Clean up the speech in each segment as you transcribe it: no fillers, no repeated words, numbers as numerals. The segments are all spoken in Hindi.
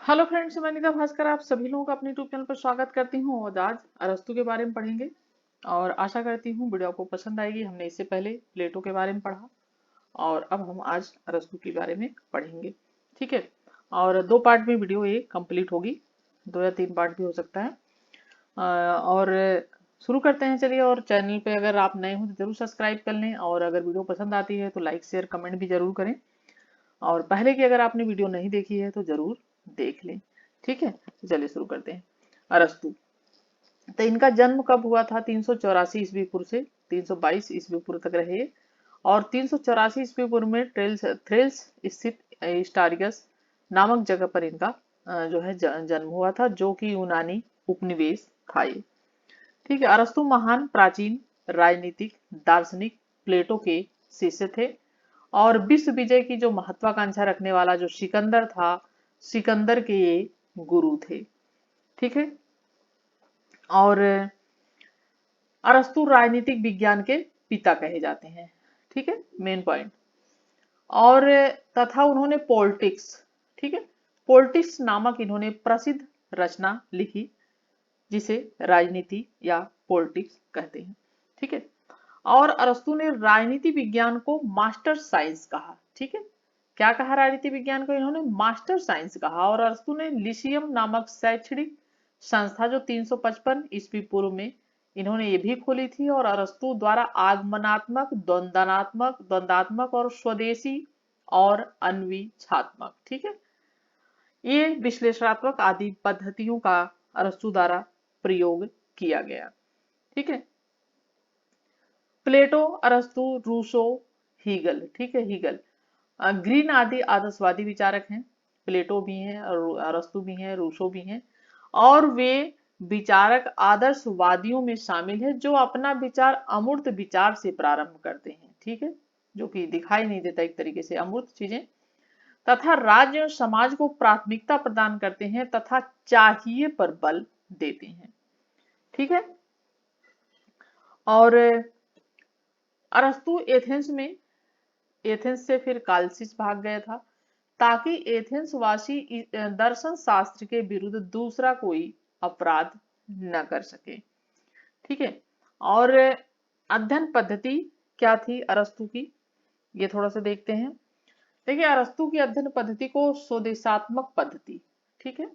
हेलो फ्रेंड्स, मैं निदा भास्कर आप सभी लोगों का अपने यूट्यूब चैनल पर स्वागत करती हूँ। और आज अरस्तु के बारे में पढ़ेंगे और आशा करती हूँ वीडियो आपको पसंद आएगी। हमने इससे पहले प्लेटो के बारे में पढ़ा और अब हम आज अरस्तु के बारे में पढ़ेंगे। ठीक है, और दो पार्ट में वीडियो ये कंप्लीट होगी, 2 या 3 पार्ट भी हो सकता है। और शुरू करते हैं चलिए। और चैनल पे अगर आप नए हो तो जरूर सब्सक्राइब कर लें, और अगर वीडियो पसंद आती है तो लाइक शेयर कमेंट भी जरूर करें। और पहले की अगर आपने वीडियो नहीं देखी है तो जरूर देख लें। ठीक है, तो चलिए शुरू करते हैं। अरस्तु, तो इनका जन्म कब हुआ था? 384 ईस्वी पूर्व से 322 ईस्वी पूर्व तक रहे। और 384 ईस्वी पूर्व में थ्रेल्स स्थित स्टारिगस नामक जगह पर इनका जो है जन्म हुआ था, जो कि यूनानी उपनिवेश था ये। ठीक है, अरस्तु महान प्राचीन राजनीतिक दार्शनिक प्लेटो के शिष्य थे, और विश्व विजय की जो महत्वाकांक्षा रखने वाला जो सिकंदर था, सिकंदर के ये गुरु थे। ठीक है, और अरस्तु राजनीतिक विज्ञान के पिता कहे जाते हैं। ठीक है, मेन पॉइंट। और तथा उन्होंने पॉलिटिक्स, ठीक है, पॉलिटिक्स नामक इन्होंने प्रसिद्ध रचना लिखी, जिसे राजनीति या पॉलिटिक्स कहते हैं। ठीक है, और अरस्तु ने राजनीति विज्ञान को मास्टर साइंस कहा। ठीक है, क्या कहा? राजनीति विज्ञान को इन्होंने मास्टर साइंस कहा। और अरस्तु ने लिसियम नामक शैक्षणिक संस्था जो 355 ईस्वी पूर्व में इन्होंने ये भी खोली थी, और अरस्तु द्वारा आगमनात्मक द्वंद्वात्मक और स्वदेशी और अन्वीक्षात्मक, ठीक है, ये विश्लेषणात्मक आदि पद्धतियों का अरस्तु द्वारा प्रयोग किया गया। ठीक है, प्लेटो, अरस्तु, रूसो, हीगल, ठीक है, हीगल, ग्रीन आदि आदर्शवादी विचारक हैं। प्लेटो भी हैं और अरस्तु भी हैं, रूसो भी हैं। और वे विचारक आदर्शवादियों में शामिल है जो अपना विचार अमूर्त विचार से प्रारंभ करते हैं। ठीक है, जो कि दिखाई नहीं देता, एक तरीके से अमूर्त चीजें, तथा राज्य और समाज को प्राथमिकता प्रदान करते हैं तथा चाहिए पर बल देते हैं। ठीक है, और अरस्तु एथेंस से फिर कालसिस भाग गया था, ताकि एथेंस वासी दर्शन शास्त्र के विरुद्ध दूसरा कोई अपराध न कर सके। ठीक है, और अध्ययन पद्धति क्या थी अरस्तु की, ये थोड़ा सा देखते हैं। देखिए, अरस्तु की अध्ययन पद्धति को स्वदेशात्मक पद्धति, ठीक है,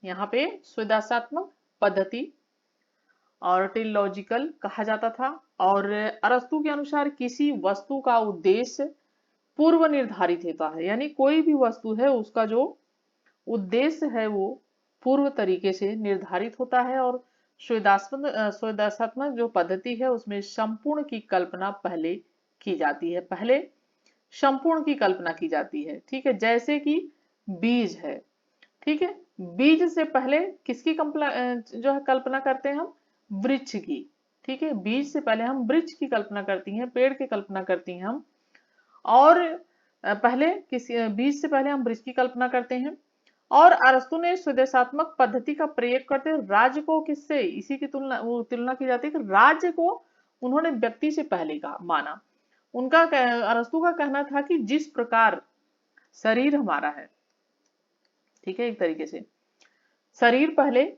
यहाँ पे स्वदेशात्मक पद्धति और टिलॉजिकल कहा जाता था। और अरस्तु के अनुसार किसी वस्तु का उद्देश्य पूर्व निर्धारित होता है, यानी कोई भी वस्तु है उसका जो उद्देश्य है वो पूर्व तरीके से निर्धारित होता है। और स्वदेशात्मक जो पद्धति है उसमें संपूर्ण की कल्पना पहले की जाती है, पहले संपूर्ण की कल्पना की जाती है। ठीक है, जैसे कि बीज है, ठीक है, बीज से पहले किसकी जो है कल्पना करते हैं हम? वृक्ष की। ठीक है, बीज से पहले हम वृक्ष की कल्पना करती हैं, पेड़ की कल्पना करती हैं हम। और पहले किसी बीज से पहले हम वृक्ष की कल्पना करते हैं। और अरस्तु ने स्वदेशात्मक पद्धति का प्रयोग करते हुए राज्य को किससे, इसी की तुलना की जाती है कि राज्य को उन्होंने व्यक्ति से पहले का माना। अरस्तु का कहना था कि जिस प्रकार शरीर हमारा है, ठीक है, एक तरीके से शरीर पहले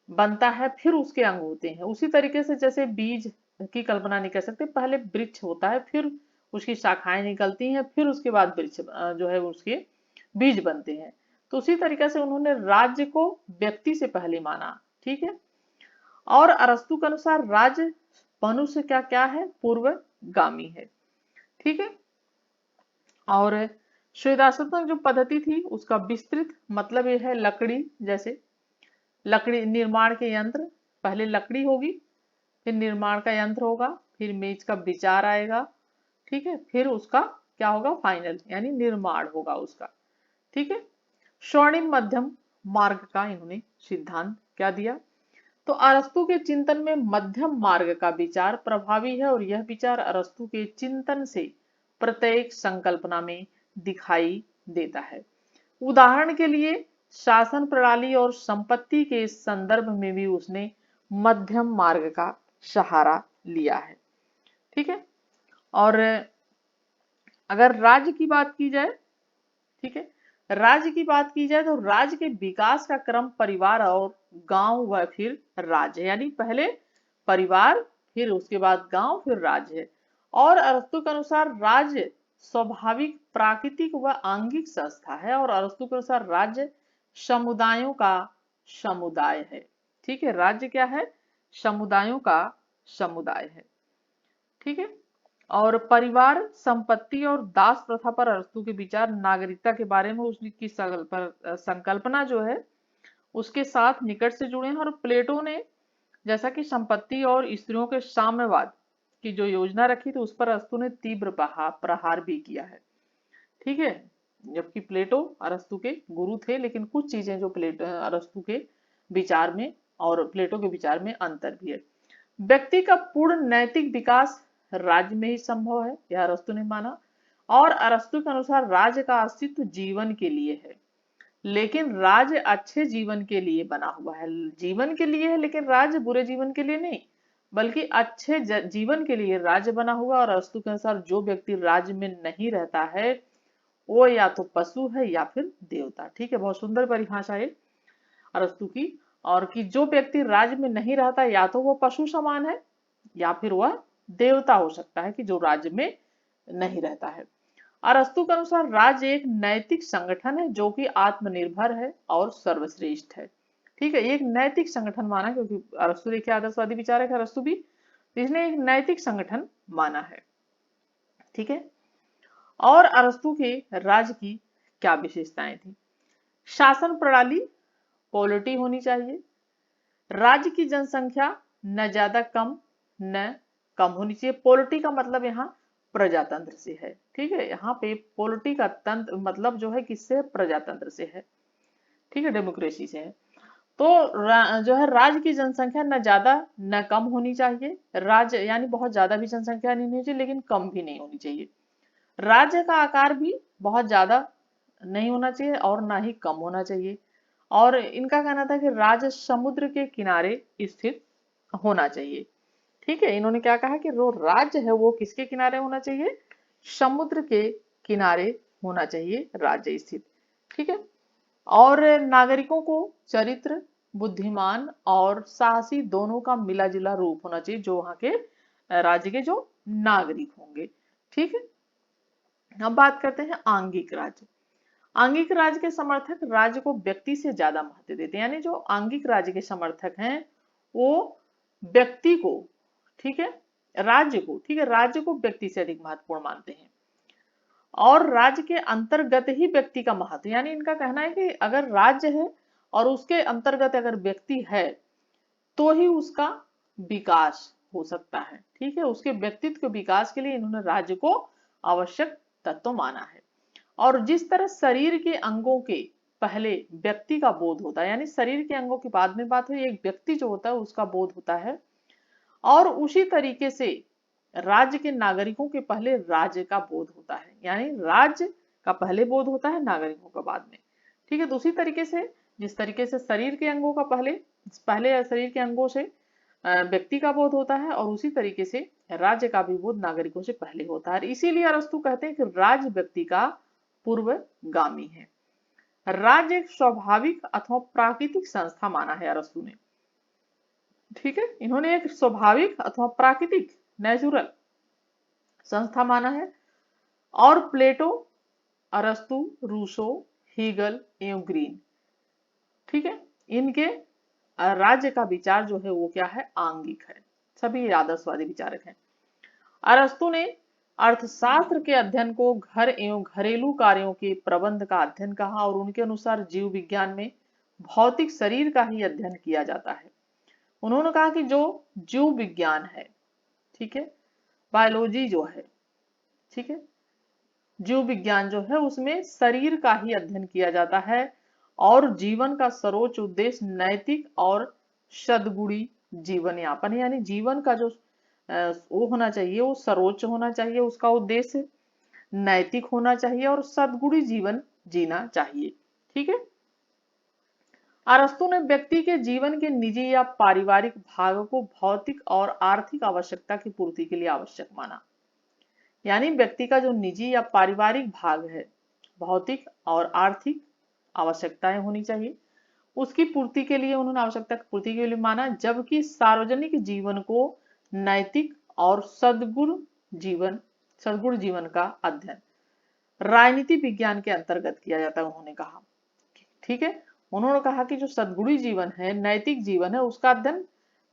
बनता है फिर उसके अंग होते हैं, उसी तरीके से जैसे बीज की कल्पना नहीं कर सकते, पहले वृक्ष होता है फिर उसकी शाखाएं निकलती हैं, फिर उसके बाद वृक्ष जो है उसके बीज बनते हैं। तो उसी तरीके से उन्होंने राज्य को व्यक्ति से पहले माना। ठीक है, और अरस्तु के अनुसार राज्य मनुष्य क्या क्या है? पूर्वगामी है। ठीक है, और स्वदेशात्मक जो पद्धति थी उसका विस्तृत मतलब यह है लकड़ी, जैसे लकड़ी निर्माण के यंत्र, पहले लकड़ी होगी, फिर निर्माण का यंत्र होगा, फिर मेज का विचार आएगा, ठीक है, फिर उसका क्या होगा? फाइनल यानी निर्माण होगा उसका। ठीक है, स्वर्णिम मध्यम मार्ग का इन्होंने सिद्धांत क्या दिया? तो अरस्तु के चिंतन में मध्यम मार्ग का विचार प्रभावी है, और यह विचार अरस्तु के चिंतन से प्रत्येक संकल्पना में दिखाई देता है। उदाहरण के लिए शासन प्रणाली और संपत्ति के संदर्भ में भी उसने मध्यम मार्ग का सहारा लिया है। ठीक है, और अगर राज्य की बात की जाए, ठीक है, राज्य की बात की जाए तो राज्य के विकास का क्रम परिवार और गांव व फिर राज्य, यानी पहले परिवार, फिर उसके बाद गांव, फिर राज्य है। और अरस्तु के अनुसार राज्य स्वाभाविक, प्राकृतिक व आंगिक संस्था है, और अरस्तु के अनुसार राज्य समुदायों का समुदाय है। ठीक है, राज्य क्या है? समुदायों का समुदाय है। ठीक है। और परिवार, संपत्ति और दास प्रथा पर अरस्तु के विचार नागरिकता के बारे में उसकी संकल्पना जो है उसके साथ निकट से जुड़े हैं। और प्लेटो ने जैसा कि संपत्ति और स्त्रियों के साम्यवाद की जो योजना रखी थी उस पर अरस्तु ने तीव्र प्रहार भी किया है। ठीक है, जबकि प्लेटो अरस्तु के गुरु थे, लेकिन कुछ चीजें जो प्लेटो अरस्तु के विचार में और प्लेटो के विचार में अंतर भी है। व्यक्ति का पूर्ण नैतिक विकास राज्य में ही संभव है, यह अरस्तु ने माना। और अरस्तु के अनुसार राज्य का अस्तित्व जीवन के लिए है, लेकिन राज्य अच्छे जीवन के लिए बना हुआ है। जीवन के लिए है, लेकिन राज्य बुरे जीवन के लिए नहीं, बल्कि अच्छे जीवन के लिए राज्य बना हुआ। और अरस्तु के अनुसार जो व्यक्ति राज्य में नहीं रहता है वो या तो पशु है या फिर देवता। ठीक है, बहुत सुंदर परिभाषा है अरस्तु की। और कि जो व्यक्ति राज्य में नहीं रहता या तो वो पशु समान है या फिर वह देवता हो सकता है कि जो राज्य में नहीं रहता है। अरस्तु के अनुसार राज्य एक नैतिक संगठन है जो कि आत्मनिर्भर है और सर्वश्रेष्ठ है। ठीक है, एक नैतिक संगठन माना, क्योंकि अरस्तु देखिए आदर्शवादी विचारक है अरस्तु भी, इसने एक नैतिक संगठन माना है। ठीक है। और अरस्तु के राज्य की क्या विशेषताएं थी? शासन प्रणाली पॉलिटी होनी चाहिए। राज्य की जनसंख्या न ज्यादा कम न कम होनी चाहिए। पॉलिटी का मतलब यहाँ प्रजातंत्र से है। ठीक है, यहाँ पे पॉलिटी का तंत्र मतलब जो है किससे? प्रजातंत्र से है। ठीक है, डेमोक्रेसी से है। तो जो है राज्य की जनसंख्या न ज्यादा न कम होनी चाहिए। राज्य यानी बहुत ज्यादा भी जनसंख्या नहीं होनी चाहिए, लेकिन कम भी नहीं होनी चाहिए। राज्य का आकार भी बहुत ज्यादा नहीं होना चाहिए और ना ही कम होना चाहिए। और इनका कहना था कि राज्य समुद्र के किनारे स्थित होना चाहिए। ठीक है, इन्होंने क्या कहा कि जो राज्य है वो किसके किनारे होना चाहिए? समुद्र के किनारे होना चाहिए राज्य स्थित। ठीक है। और नागरिकों को चरित्र, बुद्धिमान और साहसी दोनों का मिला जुला रूप होना चाहिए जो वहां के राज्य के जो नागरिक होंगे। ठीक है। अब बात करते हैं आंगिक राज्य। आंगिक राज्य के समर्थक राज्य को व्यक्ति से ज्यादा महत्व देते हैं, यानी जो आंगिक राज्य के समर्थक हैं वो व्यक्ति को, ठीक है, राज्य को, ठीक है, राज्य को व्यक्ति से अधिक महत्वपूर्ण मानते हैं। और राज्य के अंतर्गत ही व्यक्ति का महत्व, यानी इनका कहना है कि अगर राज्य है और उसके अंतर्गत अगर व्यक्ति है तो ही उसका विकास हो सकता है। ठीक है, उसके व्यक्तित्व के विकास के लिए इन्होंने राज्य को आवश्यक तत्व माना है। और जिस तरह शरीर के अंगों के पहले व्यक्ति का बोध होता है, यानी शरीर के अंगों की बाद में बात हुई, एक व्यक्ति जो होता है उसका बोध होता है, और उसी तरीके से राज्य के नागरिकों के पहले राज्य का बोध होता है, यानी राज्य का पहले बोध होता है, नागरिकों का बाद में। ठीक है, तो उसी तरीके से जिस तरीके से शरीर के अंगों का पहले पहले शरीर के अंगों से व्यक्ति का बोध होता है, और उसी तरीके से राज्य का भी बोध नागरिकों से पहले होता है। इसीलिए अरस्तु कहते हैं कि राज्य व्यक्ति का पूर्वगामी है। राज्य एक स्वाभाविक अथवा प्राकृतिक संस्था माना है अरस्तु ने। ठीक है, इन्होंने एक स्वाभाविक अथवा प्राकृतिक, नेचुरल संस्था माना है। और प्लेटो, अरस्तु, रूसो, हीगल एवं ग्रीन, ठीक है, इनके राज्य का विचार जो है वो क्या है? आंगिक है। सभी आदर्शवादी विचारक हैं। अरस्तु ने अर्थशास्त्र के अध्ययन को घर एवं घरेलू कार्यों के प्रबंध का अध्ययन कहा, और उनके अनुसार जीव विज्ञान में भौतिक शरीर का ही अध्ययन किया जाता है। उन्होंने कहा कि जो जीव विज्ञान है, ठीक है, बायोलॉजी जो है, ठीक है, जीव विज्ञान जो है उसमें शरीर का ही अध्ययन किया जाता है, और जीवन का सर्वोच्च उद्देश्य नैतिक और सद्गुणी जीवन यापन है, यानी जीवन का जो वो होना चाहिए वो सर्वोच्च होना चाहिए, उसका उद्देश्य नैतिक होना चाहिए और सद्गुणी जीवन जीना चाहिए। ठीक है। अरस्तु ने व्यक्ति के जीवन के निजी या पारिवारिक भाग को भौतिक और आर्थिक आवश्यकता की पूर्ति के लिए आवश्यक माना, यानी व्यक्ति का जो निजी या पारिवारिक भाग है भौतिक और आर्थिक आवश्यकताएं होनी चाहिए। उसकी पूर्ति के लिए उन्होंने आवश्यकता की पूर्ति के लिए माना, जबकि सार्वजनिक जीवन को नैतिक और सद्गुण जीवन का अध्ययन राजनीति विज्ञान के अंतर्गत किया जाता है, उन्होंने कहा। ठीक है, उन्होंने कहा कि जो सद्गुणी जीवन है, नैतिक जीवन है, उसका अध्ययन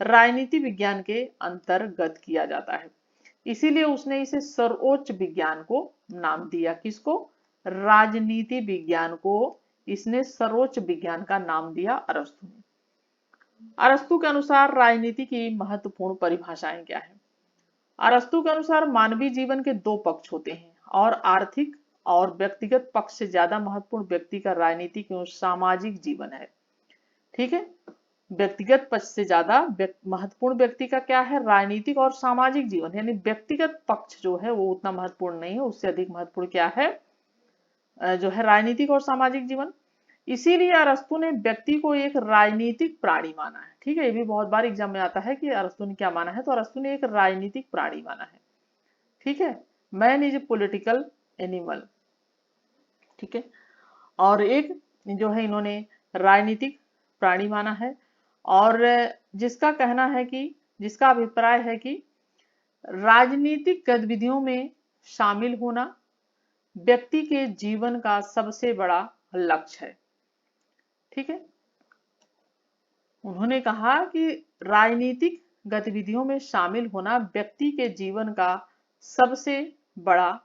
राजनीति विज्ञान के अंतर्गत किया जाता है। इसीलिए उसने इसे सर्वोच्च विज्ञान को नाम दिया। किसको? राजनीति विज्ञान को इसने सर्वोच्च विज्ञान का नाम दिया अरस्तु ने। अरस्तु के अनुसार राजनीति की महत्वपूर्ण परिभाषाएं क्या है? अरस्तु के अनुसार मानवीय जीवन के दो पक्ष होते हैं और आर्थिक और व्यक्तिगत पक्ष से ज्यादा महत्वपूर्ण व्यक्ति का राजनीतिक एवं सामाजिक जीवन है। ठीक है, व्यक्तिगत पक्ष से ज्यादा महत्वपूर्ण व्यक्ति का क्या है? राजनीतिक और सामाजिक जीवन। यानी व्यक्तिगत पक्ष जो है वो उतना महत्वपूर्ण नहीं है, उससे अधिक महत्वपूर्ण क्या है? जो है राजनीतिक और सामाजिक जीवन। इसीलिए अरस्तु ने व्यक्ति को एक राजनीतिक प्राणी माना है। ठीक है, ये भी बहुत बार एग्जाम में आता है कि अरस्तु ने क्या माना है, तो अरस्तु ने एक राजनीतिक प्राणी माना है। ठीक है, man is a political animal. ठीक है, और एक जो है इन्होंने राजनीतिक प्राणी माना है, और जिसका कहना है कि जिसका अभिप्राय है कि राजनीतिक गतिविधियों में शामिल होना व्यक्ति के जीवन का सबसे बड़ा लक्ष्य है। ठीक है, उन्होंने कहा कि राजनीतिक गतिविधियों में शामिल होना व्यक्ति के जीवन का सबसे बड़ा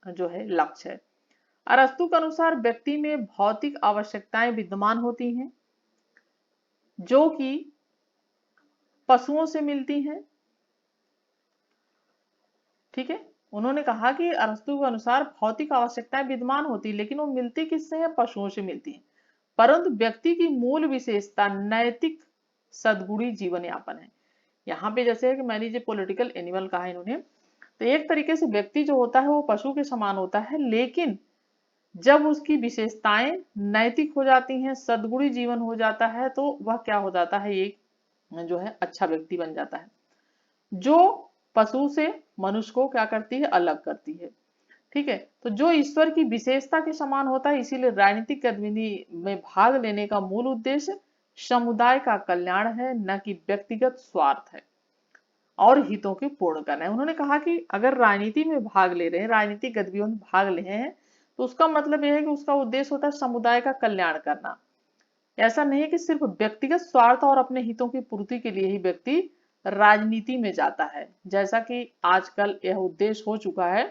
जो है लक्ष्य है। अरस्तु के अनुसार व्यक्ति में भौतिक आवश्यकताएं विद्यमान होती हैं जो कि पशुओं से मिलती हैं। ठीक है, उन्होंने कहा कि अरस्तु के अनुसार भौतिक आवश्यकताएं विद्यमान होती, लेकिन वो मिलती किससे है? पशुओं से मिलती हैं। परंतु व्यक्ति की मूल विशेषता नैतिक सद्गुणी जीवन यापन है। यहाँ पे जैसे है कि मैंने जो पॉलिटिकल एनिमल कहा इन्होंने, तो एक तरीके से व्यक्ति जो होता है वो पशु के समान होता है, लेकिन जब उसकी विशेषताएं नैतिक हो जाती हैं, सद्गुणी जीवन हो जाता है, तो वह क्या हो जाता है? एक जो है अच्छा व्यक्ति बन जाता है, जो पशु से मनुष्य को क्या करती है? अलग करती है। ठीक है, तो जो ईश्वर की विशेषता के समान होता है। इसीलिए राजनीतिक गतिविधि में भाग लेने का मूल उद्देश्य समुदाय का कल्याण है, न कि व्यक्तिगत स्वार्थ है और हितों के पूर्ण करना है। उन्होंने कहा कि अगर राजनीति में भाग ले रहे हैं, राजनीतिक गतिविधियों में भाग ले रहे हैं, तो उसका मतलब यह है कि उसका उद्देश्य होता है समुदाय का कल्याण करना। ऐसा नहीं है कि सिर्फ व्यक्तिगत स्वार्थ और अपने हितों की पूर्ति के लिए ही व्यक्ति राजनीति में जाता है, जैसा कि आजकल यह उद्देश्य हो चुका है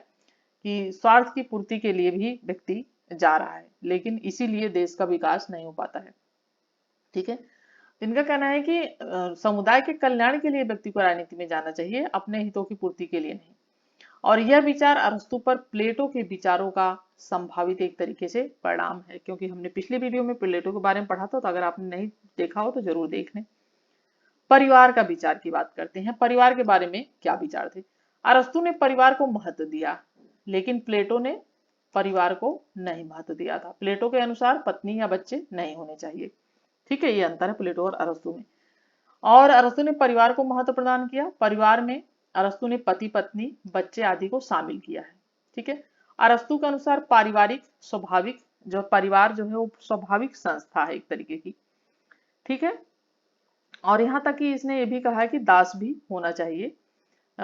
कि स्वार्थ की पूर्ति के लिए भी व्यक्ति जा रहा है, लेकिन इसीलिए देश का विकास नहीं हो पाता है। ठीक है, इनका कहना है कि समुदाय के कल्याण के लिए व्यक्ति को राजनीति में जाना चाहिए, अपने हितों की पूर्ति के लिए नहीं। और यह विचार अरस्तु पर प्लेटो के विचारों का संभावित एक तरीके से परिणाम है, क्योंकि हमने पिछले वीडियो में प्लेटो के बारे में पढ़ा था, तो अगर आपने नहीं देखा हो तो जरूर देख लें। परिवार का विचार की बात करते हैं। परिवार के बारे में क्या विचार थे? अरस्तु ने परिवार को महत्व दिया, लेकिन प्लेटो ने परिवार को नहीं महत्व दिया था। प्लेटो के अनुसार पत्नी या बच्चे नहीं होने चाहिए। ठीक है, ये अंतर है प्लेटो और अरस्तु में। और अरस्तु ने परिवार को महत्व प्रदान किया। परिवार में अरस्तु ने पति पत्नी बच्चे आदि को शामिल किया है। ठीक है, अरस्तु के अनुसार पारिवारिक स्वाभाविक जो परिवार जो है वो स्वाभाविक संस्था है एक तरीके की। ठीक है, और यहाँ तक कि इसने ये भी कहा है कि दास भी होना चाहिए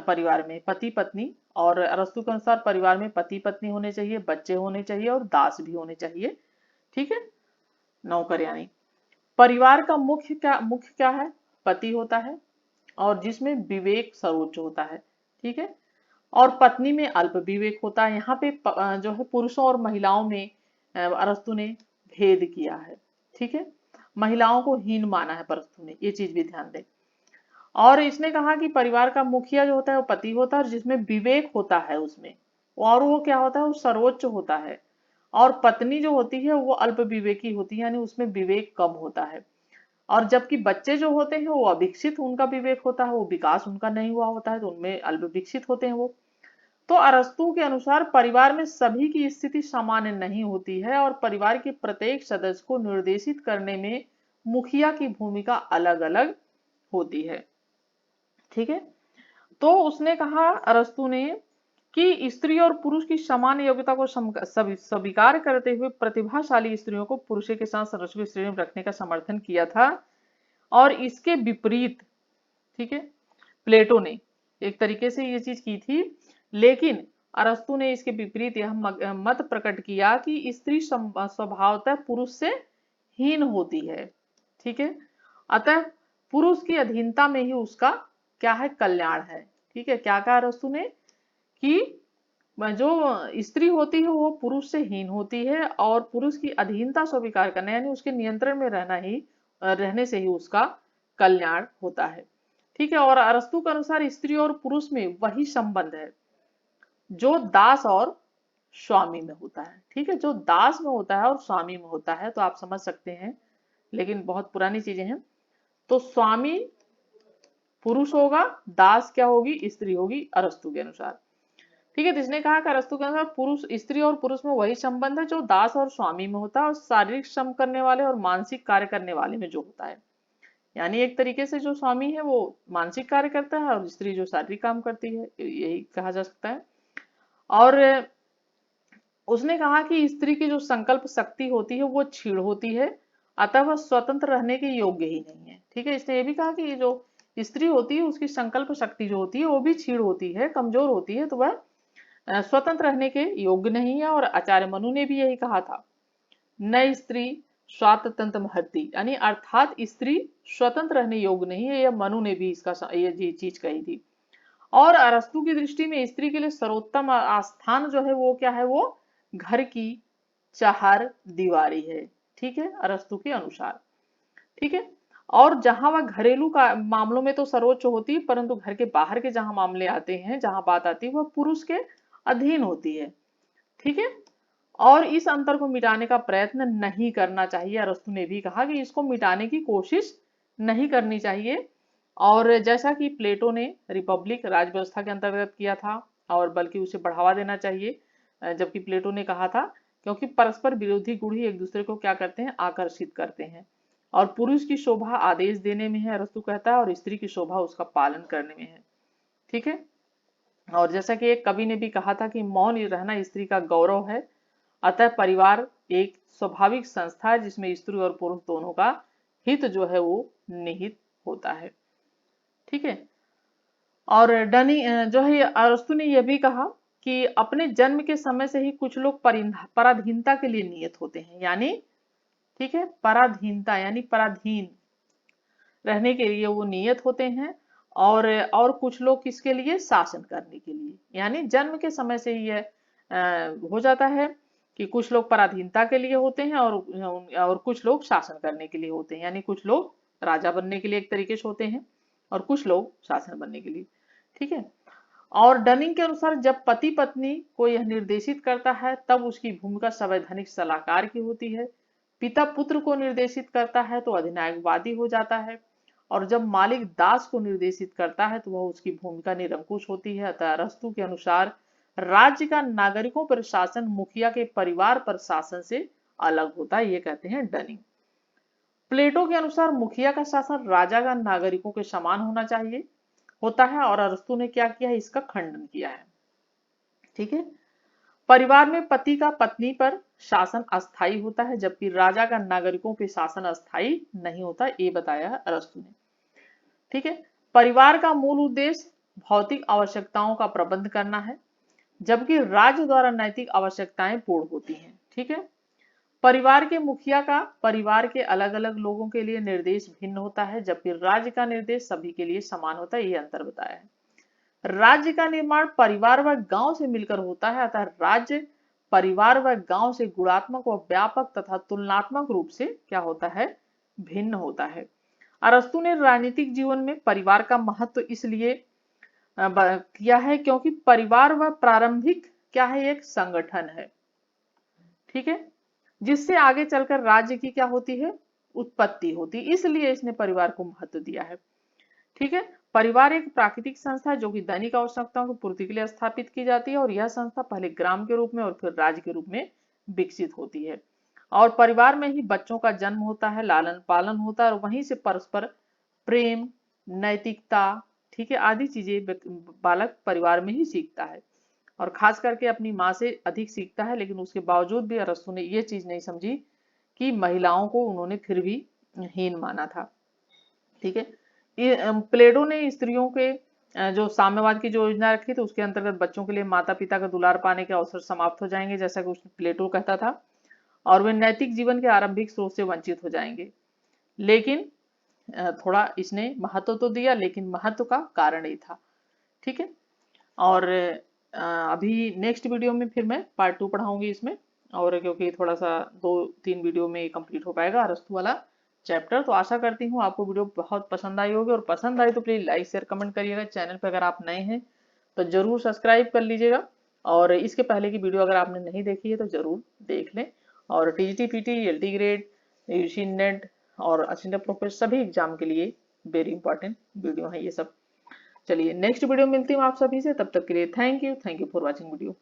परिवार में, पति पत्नी। और अरस्तु के अनुसार परिवार में पति पत्नी होने चाहिए, बच्चे होने चाहिए और दास भी होने चाहिए। ठीक है, नौकर यानी। परिवार का मुख्य क्या है? पति होता है, और जिसमें विवेक सर्वोच्च होता है। ठीक है, और पत्नी में अल्प विवेक होता है। यहाँ पे जो है पुरुषों और महिलाओं में अरस्तु ने भेद किया है। ठीक है, महिलाओं को हीन माना है अरस्तु ने, ये चीज भी ध्यान दें। और इसने कहा कि परिवार का मुखिया जो होता है वो पति होता है, और जिसमें विवेक होता है उसमें, और वो क्या होता है? वो सर्वोच्च होता है। और पत्नी जो होती है वो अल्प विवेकी होती है, यानी उसमें विवेक कम होता है। और जबकि बच्चे जो होते हैं वो अविकसित उनका विवेक होता है, वो विकास उनका नहीं हुआ होता है, तो उनमें अल्प विकसित होते हैं वो। तो अरस्तु के अनुसार परिवार में सभी की स्थिति सामान्य नहीं होती है, और परिवार के प्रत्येक सदस्य को निर्देशित करने में मुखिया की भूमिका अलग अलग होती है। ठीक है, तो उसने कहा अरस्तु ने कि स्त्री और पुरुष की समान योग्यता को स्वीकार करते हुए प्रतिभाशाली स्त्रियों को पुरुषों के साथ सरस्वती श्रेणी में रखने का समर्थन किया था। और इसके विपरीत, ठीक है, प्लेटो ने एक तरीके से ये चीज की थी, लेकिन अरस्तु ने इसके विपरीत यह मत प्रकट किया कि स्त्री स्वभावतः पुरुष से हीन होती है। ठीक है, अतः पुरुष की अधीनता में ही उसका क्या है, कल्याण है। ठीक है, क्या कहा अरस्तु ने कि जो स्त्री होती है वो पुरुष से हीन होती है और पुरुष की अधीनता स्वीकार करना यानी उसके नियंत्रण में रहने से ही उसका कल्याण होता है। ठीक है, और अरस्तु के अनुसार स्त्री और पुरुष में वही संबंध है जो दास और स्वामी में होता है। ठीक है, जो दास में होता है और स्वामी में होता है, तो आप समझ सकते हैं, लेकिन बहुत पुरानी चीजें हैं। तो स्वामी पुरुष होगा, दास क्या होगी, स्त्री होगी अरस्तु के अनुसार। ठीक है, तो इसने कहा कि अरस्तु के अनुसार पुरुष, स्त्री और पुरुष में वही संबंध है जो दास और स्वामी में होता है और शारीरिक श्रम करने वाले और मानसिक कार्य करने वाले में जो होता है। यानी एक तरीके से जो स्वामी है वो मानसिक कार्य करता है और स्त्री जो शारीरिक काम करती है, यही कहा जा सकता है। और उसने कहा कि स्त्री की जो संकल्प शक्ति होती है वो क्षीण होती है, अतः वह स्वतंत्र रहने के योग्य ही नहीं है। ठीक है, इसने ये भी कहा कि जो स्त्री होती है उसकी संकल्प शक्ति जो होती है वो भी क्षीण होती है, कमजोर होती है, तो वह स्वतंत्र रहने के योग्य नहीं है। और आचार्य मनु ने भी यही कहा था, न स्त्री स्वातंत्र महति, यानी अर्थात स्त्री स्वतंत्र रहने योग्य नहीं है। यह मनु ने भी इसका ये चीज कही थी। और अरस्तु की दृष्टि में स्त्री के लिए सर्वोत्तम आस्थान जो है वो क्या है, वो घर की चार दीवारी है। ठीक है, अरस्तु के अनुसार। ठीक है, और जहां वह घरेलू का मामलों में तो सर्वोच्च होती है, परंतु घर के बाहर के जहां मामले आते हैं, जहां बात आती है, वह पुरुष के अधीन होती है। ठीक है, और इस अंतर को मिटाने का प्रयत्न नहीं करना चाहिए। अरस्तु ने भी कहा कि इसको मिटाने की कोशिश नहीं करनी चाहिए। और जैसा कि प्लेटो ने रिपब्लिक राज व्यवस्था के अंतर्गत किया था, और बल्कि उसे बढ़ावा देना चाहिए, जबकि प्लेटो ने कहा था क्योंकि परस्पर विरोधी गुण ही एक दूसरे को क्या करते हैं, आकर्षित करते हैं। और पुरुष की शोभा आदेश देने में है, अरस्तु कहता है, और स्त्री की शोभा उसका पालन करने में है। ठीक है, और जैसा कि एक कवि ने भी कहा था कि मौन रहना स्त्री का गौरव है, अतः परिवार एक स्वाभाविक संस्था है जिसमें स्त्री और पुरुष दोनों का हित जो है वो निहित होता है। ठीक है, और डनी जो है अरस्तु ने यह भी कहा कि अपने जन्म के समय से ही कुछ लोग पराधीनता के लिए नियत होते हैं, यानी ठीक है, पराधीनता यानी पराधीन रहने के लिए वो नियत होते हैं। और कुछ लोग किसके लिए, शासन करने के लिए। यानी जन्म के समय से ही यह हो जाता है कि कुछ लोग पराधीनता के लिए होते हैं और कुछ लोग शासन करने के लिए होते हैं। यानी कुछ लोग राजा बनने के लिए एक तरीके से होते हैं और कुछ लोग शासन बनने के लिए। ठीक है, और डनिंग के अनुसार जब पति पत्नी को यह निर्देशित करता है तब उसकी भूमिका संवैधानिक सलाहकार की होती है। पिता पुत्र को निर्देशित करता है तो अधिनायकवादी हो जाता है, और जब मालिक दास को निर्देशित करता है तो वह उसकी भूमिका निरंकुश होती है। अतः अरस्तु के अनुसार राज्य का नागरिकों पर शासन मुखिया के परिवार पर शासन से अलग होता है, ये कहते हैं डनिंग। प्लेटो के अनुसार मुखिया का शासन राजा का नागरिकों के समान होना चाहिए होता है, और अरस्तु ने क्या किया है, इसका खंडन किया है। ठीक है, परिवार में पति का पत्नी पर शासन अस्थायी होता है, जबकि राजा का नागरिकों पे शासन अस्थायी नहीं होता, ये बताया है अरस्तु ने। ठीक है, परिवार का मूल उद्देश्य भौतिक आवश्यकताओं का प्रबंध करना है, जबकि राज्य द्वारा नैतिक आवश्यकताएं पूर्ण होती हैं। ठीक है, परिवार के मुखिया का परिवार के अलग अलग लोगों के लिए निर्देश भिन्न होता है, जबकि राज्य का निर्देश सभी के लिए समान होता है, ये अंतर बताया है। राज्य का निर्माण परिवार व गांव से मिलकर होता है, अतः राज्य परिवार व गांव से गुणात्मक व व्यापक तथा तुलनात्मक रूप से क्या होता है, भिन्न होता है। अरस्तु ने राजनीतिक जीवन में परिवार का महत्व इसलिए किया है क्योंकि परिवार वह प्रारंभिक क्या है, एक संगठन है। ठीक है, जिससे आगे चलकर राज्य की क्या होती है, उत्पत्ति होती, इसलिए इसने परिवार को महत्व दिया है। ठीक है, परिवार एक प्राकृतिक संस्था है जो कि दैनिक आवश्यकताओं की पूर्ति के लिए स्थापित की जाती है, और यह संस्था पहले ग्राम के रूप में और फिर राज्य के रूप में विकसित होती है। और परिवार में ही बच्चों का जन्म होता है, लालन पालन होता है, और वहीं से परस्पर प्रेम, नैतिकता, ठीक है, आदि चीजें बालक परिवार में ही सीखता है। और खास करके अपनी माँ से अधिक सीखता है, लेकिन उसके बावजूद भी अरस्तु ने ये चीज नहीं समझी कि महिलाओं को उन्होंने फिर भी हीन माना था। ठीक है। प्लेटो ने स्त्रियों के जो साम्यवाद की जो योजना रखी थी उसके अंतर्गत बच्चों के लिए माता पिता का दुलार पाने के अवसर समाप्त हो जाएंगे, जैसा कि उसने प्लेटो कहता था, और वे नैतिक जीवन के आरंभिक स्रोत से वंचित हो जाएंगे। लेकिन थोड़ा इसने महत्व तो दिया, लेकिन महत्व का कारण ही था। ठीक है। और अभी नेक्स्ट वीडियो में फिर मैं पार्ट 2 पढ़ाऊंगी इसमें, और क्योंकि थोड़ा सा 2-3 वीडियो में कंप्लीट हो पाएगा अरस्तु वाला चैप्टर। तो आशा करती हूँ आपको वीडियो बहुत पसंद आई होगी, और पसंद आई तो प्लीज लाइक शेयर कमेंट करिएगा। चैनल पर अगर आप नए हैं तो जरूर सब्सक्राइब कर लीजिएगा, और इसके पहले की वीडियो अगर आपने नहीं देखी है तो जरूर देख लें। और TGT PT, LT grade, UG NET और असिस्टेंट प्रोफेसर सभी एग्जाम के लिए वेरी इंपॉर्टेंट वीडियो है ये सब। चलिए नेक्स्ट वीडियो मिलती हूँ आप सभी से, तब तक के लिए thank you for watching video.